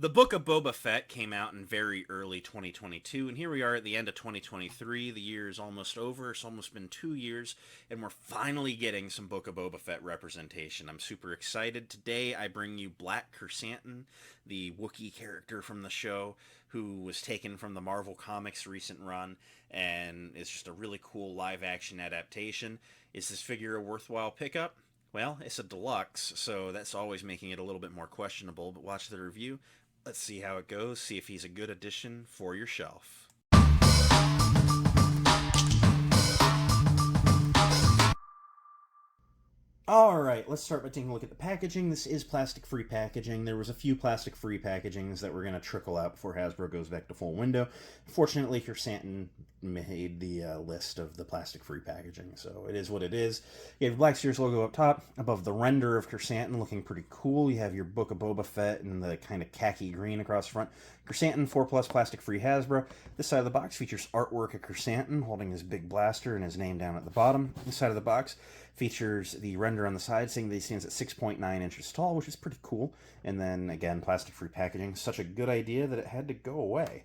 The Book of Boba Fett came out in very early 2022, and here we are at the end of 2023. The year is almost over. It's almost been 2 years, and we're finally getting some Book of Boba Fett representation. I'm super excited. Today, I bring you Black Krrsantan, the Wookiee character from the show, who was taken from the Marvel Comics recent run, and is just a really cool live-action adaptation. Is this figure a worthwhile pickup? Well, it's a deluxe, so that's always making it a little bit more questionable, but watch the review. Let's see how it goes, see if he's a good addition for your shelf. Alright, let's start by taking a look at the packaging. This is plastic-free packaging. There was a few plastic-free packagings that were going to trickle out before Hasbro goes back to full window. Fortunately, Krrsantan made the list of the plastic-free packaging, so it is what it is. You have Black Series logo up top. Above the render of Krrsantan, looking pretty cool. You have your Book of Boba Fett and the kind of khaki green across the front. Krrsantan 4+ plastic-free Hasbro. This side of the box features artwork of Krrsantan holding his big blaster and his name down at the bottom. This side of the box features the render on the side saying that he stands at 6.9 inches tall, which is pretty cool. And then, again, plastic-free packaging. Such a good idea that it had to go away.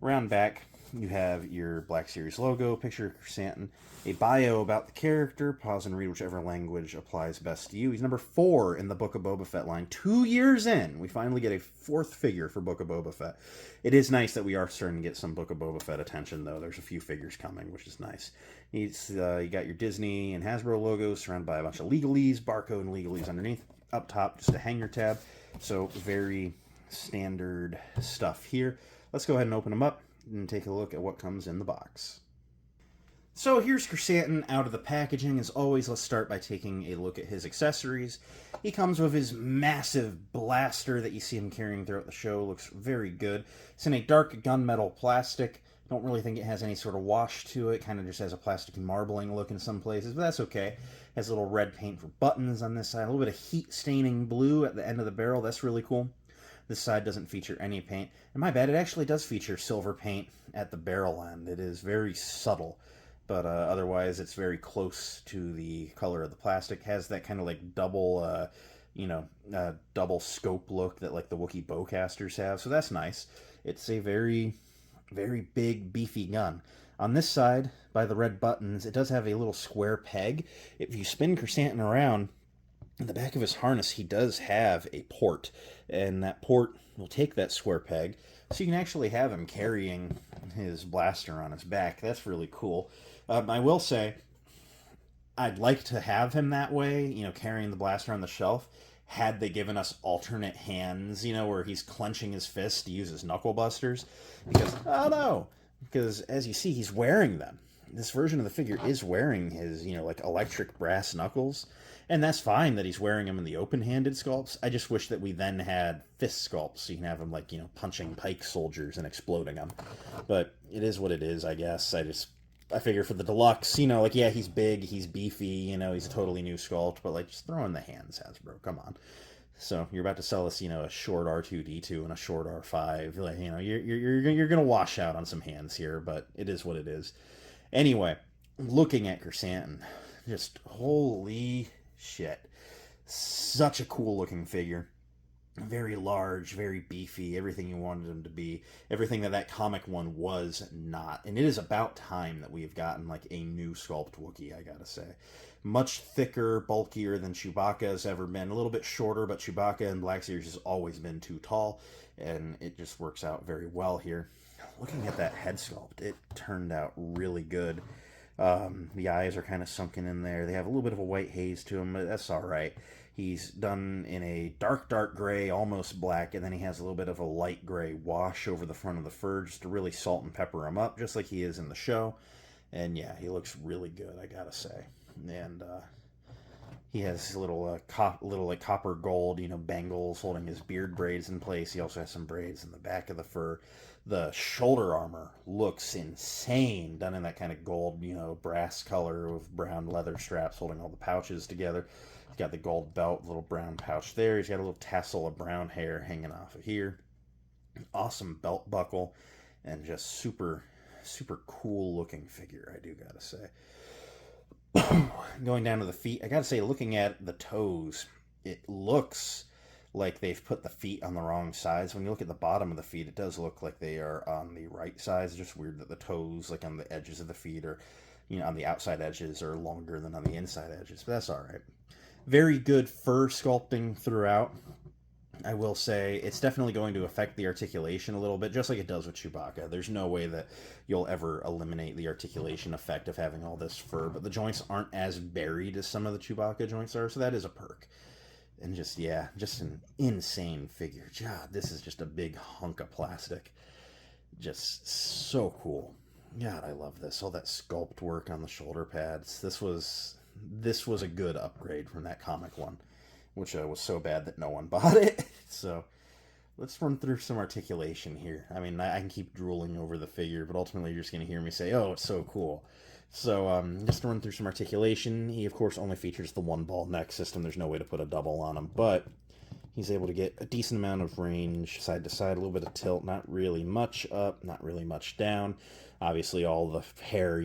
Round back, you have your Black Series logo, picture of Krrsantan, a bio about the character. Pause and read whichever language applies best to you. He's number 4 in the Book of Boba Fett line. 2 years in, we finally get a 4th figure for Book of Boba Fett. It is nice that we are starting to get some Book of Boba Fett attention, though. There's a few figures coming, which is nice. You got your Disney and Hasbro logos surrounded by a bunch of legalese, barcode and legalese underneath. Up top, just a hanger tab. So very standard stuff here. Let's go ahead and open them up and take a look at what comes in the box. So here's Krrsantan out of the packaging. As always, let's start by taking a look at his accessories. He comes with his massive blaster that you see him carrying throughout the show. Looks very good. It's in a dark gunmetal plastic. Don't really think it has any sort of wash to it. Kind of just has a plastic marbling look in some places, but that's okay. Has a little red paint for buttons on this side. A little bit of heat staining blue at the end of the barrel. That's really cool. This side doesn't feature any paint. And my bad, it actually does feature silver paint at the barrel end. It is very subtle, but otherwise it's very close to the color of the plastic. Has that kind of like double, double scope look that like the Wookiee bowcasters have. So that's nice. It's a very, very big, beefy gun. On this side, by the red buttons, it does have a little square peg. If you spin Krrsantan around, in the back of his harness, he does have a port, and that port will take that square peg, so you can actually have him carrying his blaster on his back. That's really cool. I will say, I'd like to have him that way, carrying the blaster on the shelf, had they given us alternate hands, where he's clenching his fist to use his knuckle busters, because as you see, he's wearing them. This version of the figure is wearing his, like electric brass knuckles. And that's fine that he's wearing them in the open-handed sculpts. I just wish that we then had fist sculpts, so you can have him, like, punching pike soldiers and exploding them. But it is what it is, I guess. I figure for the deluxe, yeah, he's big, he's beefy, he's a totally new sculpt, but, like, just throw in the hands, Hasbro, come on. So you're about to sell us, a short R2-D2 and a short R5. Like, you're gonna wash out on some hands here, but it is what it is. Anyway, looking at Krrsantan, just holy shit. Such a cool looking figure. Very large, very beefy, everything you wanted him to be. Everything that comic one was not. And it is about time that we've gotten like a new sculpt Wookiee, I gotta say. Much thicker, bulkier than Chewbacca has ever been. A little bit shorter, but Chewbacca in Black Series has always been too tall. And it just works out very well here. Looking at that head sculpt, it turned out really good. The eyes are kind of sunken in there. They have a little bit of a white haze to them, but that's all right. He's done in a dark, dark gray, almost black, and then he has a little bit of a light gray wash over the front of the fur just to really salt and pepper him up, just like he is in the show. And yeah, he looks really good, I gotta say. And he has little copper gold, bangles holding his beard braids in place. He also has some braids in the back of the fur. The shoulder armor looks insane, done in that kind of gold, brass color with brown leather straps holding all the pouches together. He's got the gold belt, little brown pouch there. He's got a little tassel of brown hair hanging off of here. Awesome belt buckle, and just super, super cool looking figure, I do gotta say. Going down to the feet, I gotta say, looking at the toes, it looks like they've put the feet on the wrong sides. When you look at the bottom of the feet, it does look like they are on the right sides. It's just weird that the toes, like on the edges of the feet, are, on the outside edges are longer than on the inside edges, but that's all right. Very good fur sculpting throughout. I will say it's definitely going to affect the articulation a little bit, just like it does with Chewbacca. There's no way that you'll ever eliminate the articulation effect of having all this fur, but the joints aren't as buried as some of the Chewbacca joints are, so that is a perk. And just an insane figure. God, this is just a big hunk of plastic. Just so cool. God, I love this. All that sculpt work on the shoulder pads. This was a good upgrade from that comic one, which was so bad that no one bought it. So let's run through some articulation here. I mean, I can keep drooling over the figure, but ultimately you're just going to hear me say, oh, it's so cool. So just to run through some articulation, he of course only features the one ball neck system. There's no way to put a double on him, but he's able to get a decent amount of range side to side, a little bit of tilt, not really much up, not really much down. Obviously all the hair,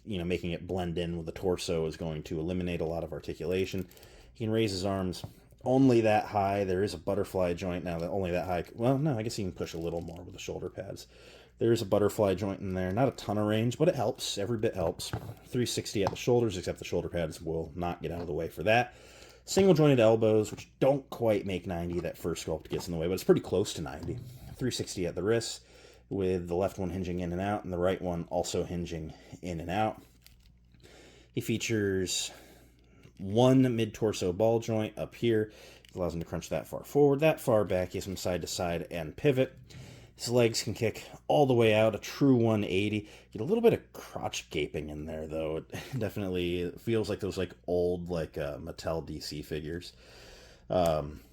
making it blend in with the torso is going to eliminate a lot of articulation. He can raise his arms only that high. There is a butterfly joint now, that only that high. Well, no, I guess he can push a little more with the shoulder pads. There is a butterfly joint in there. Not a ton of range, but it helps. Every bit helps. 360 at the shoulders, except the shoulder pads will not get out of the way for that. Single jointed elbows, which don't quite make 90. That first sculpt gets in the way, but it's pretty close to 90. 360 at the wrists, with the left one hinging in and out, and the right one also hinging in and out. He features one mid-torso ball joint up here. It allows him to crunch that far forward, that far back. He has him side to side and pivot. His legs can kick all the way out, a true 180. Get a little bit of crotch gaping in there, though. It definitely feels like those old Mattel DC figures.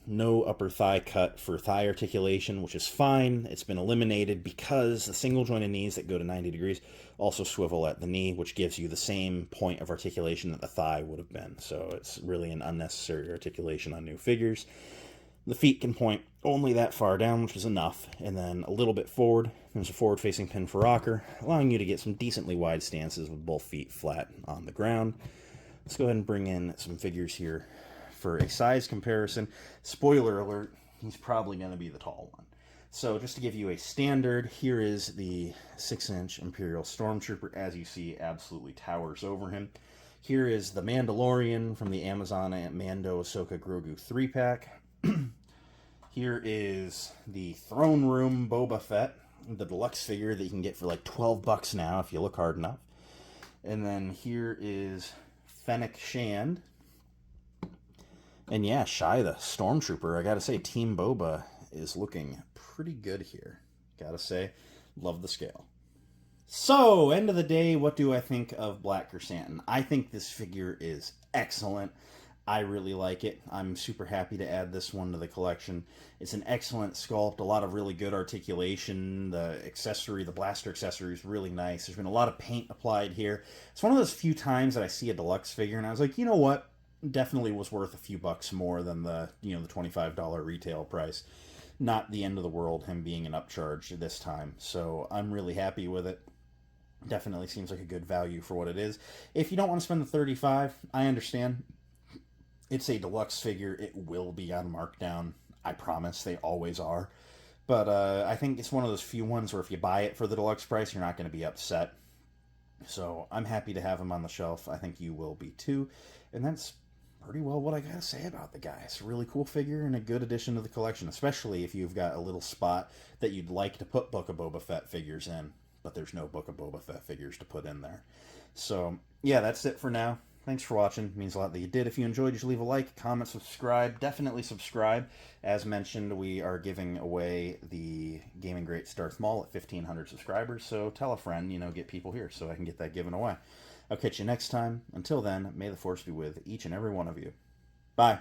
No upper thigh cut for thigh articulation, which is fine. It's been eliminated because the single jointed knees that go to 90 degrees also swivel at the knee, which gives you the same point of articulation that the thigh would have been. So it's really an unnecessary articulation on new figures. The feet can point only that far down, which is enough, and then a little bit forward. There's a forward-facing pin for rocker, allowing you to get some decently wide stances with both feet flat on the ground. Let's go ahead and bring in some figures here for a size comparison. Spoiler alert, he's probably going to be the tall one. So just to give you a standard, here is the 6-inch Imperial Stormtrooper. As you see, absolutely towers over him. Here is the Mandalorian from the Amazon and Mando Ahsoka Grogu 3-pack. Here is the Throne Room Boba Fett, the deluxe figure that you can get for like $12 now if you look hard enough. And then here is Fennec Shand. And yeah, Shai the Stormtrooper. I gotta say, Team Boba is looking pretty good here. Gotta say, love the scale. So, end of the day, what do I think of Black Krrsantan? I think this figure is excellent. I really like it. I'm super happy to add this one to the collection. It's an excellent sculpt, a lot of really good articulation. The accessory, the blaster accessory is really nice. There's been a lot of paint applied here. It's one of those few times that I see a deluxe figure and I was like, you know what? Definitely was worth a few bucks more than the $25 retail price. Not the end of the world, him being an upcharge this time. So I'm really happy with it. Definitely seems like a good value for what it is. If you don't want to spend the $35, I understand. It's a deluxe figure. It will be on markdown. I promise. They always are. But I think it's one of those few ones where if you buy it for the deluxe price, you're not going to be upset. So I'm happy to have him on the shelf. I think you will be too. And that's pretty well what I got to say about the guy. It's a really cool figure and a good addition to the collection, especially if you've got a little spot that you'd like to put Book of Boba Fett figures in, but there's no Book of Boba Fett figures to put in there. So, yeah, that's it for now. Thanks for watching. It means a lot that you did. If you enjoyed, you should leave a like, comment, subscribe. Definitely subscribe. As mentioned, we are giving away the Gaming Greats Darth Maul at 1,500 subscribers, so tell a friend, get people here so I can get that given away. I'll catch you next time. Until then, may the Force be with each and every one of you. Bye.